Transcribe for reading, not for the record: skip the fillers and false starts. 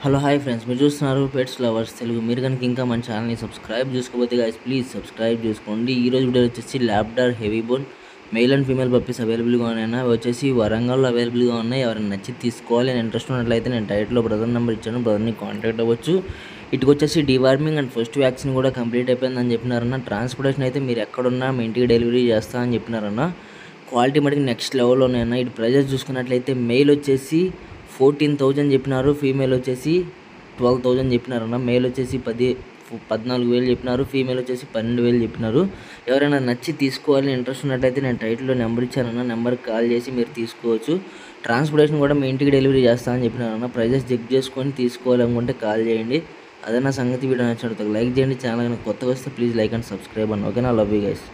Hello hi friends, మీరు చూస్తున్నారు pets lovers Telugu. మీరు కనుక ఇంకా మన ఛానల్ని సబ్స్క్రైబ్ చేసుకోకపోతే గైస్ ప్లీజ్ సబ్స్క్రైబ్ చేసుకోండి. ఈరోజు వీడియో వచ్చేసి labrador heavy bone male and female puppies అవైలబుల్గా ఉన్నాయి. అవి వచ్చేసి వరంగల్లో అవైలబుల్గా ఉన్నాయి. ఎవరైనా నచ్చి తీసుకోవాలి అని ఇంట్రెస్ట్ ఉన్నట్లయితే నేను టైటిల్లో బ్రదర్ నెంబర్ ఇచ్చాను, బ్రదర్ని కాంటాక్ట్ అవ్వచ్చు. ఇటుకు వచ్చేసి డివార్మింగ్ అండ్ ఫస్ట్ వ్యాక్సిన్ కూడా కంప్లీట్ అయిపోయిందని చెప్పినారన్న. ట్రాన్స్పోర్టేషన్ అయితే మీరు ఎక్కడున్నా మీ ఇంటికి డెలివరీ చేస్తా అని చెప్పినారన్న. క్వాలిటీ మటుకు నెక్స్ట్ లెవెల్లో ఉన్నాయన్న. ఇటు ప్రైజెస్ చూసుకున్నట్లయితే మెయిల్ వచ్చేసి 14,000 చెప్పినారు, ఫీమేల్ వచ్చేసి 12,000 చెప్పినారన్న. మేల్ వచ్చేసి 14,000 చెప్పినారు, ఫీమేల్ వచ్చేసి 12,000 చెప్పినారు. ఎవరైనా నచ్చి తీసుకోవాలని ఇంట్రెస్ట్ ఉన్నట్టయితే నేను టైటిల్లో నెంబర్ ఇచ్చానన్న, నెంబర్కి కాల్ చేసి మీరు తీసుకోవచ్చు. ట్రాన్స్పోర్టేషన్ కూడా మీ ఇంటికి డెలివరీ చేస్తామని చెప్పినారన్న. ప్రైజెస్ చెక్ చేసుకొని తీసుకోవాలనుకుంటే కాల్ చేయండి. అదన్నా సంగతి. వీడియో నచ్చినట్టు లైక్ చేయండి. ఛానల్ కొత్తగా వస్తే ప్లీజ్ లైక్ అండ్ సబ్స్క్రైబ్ అన్న. ఓకేనా? Love you guys.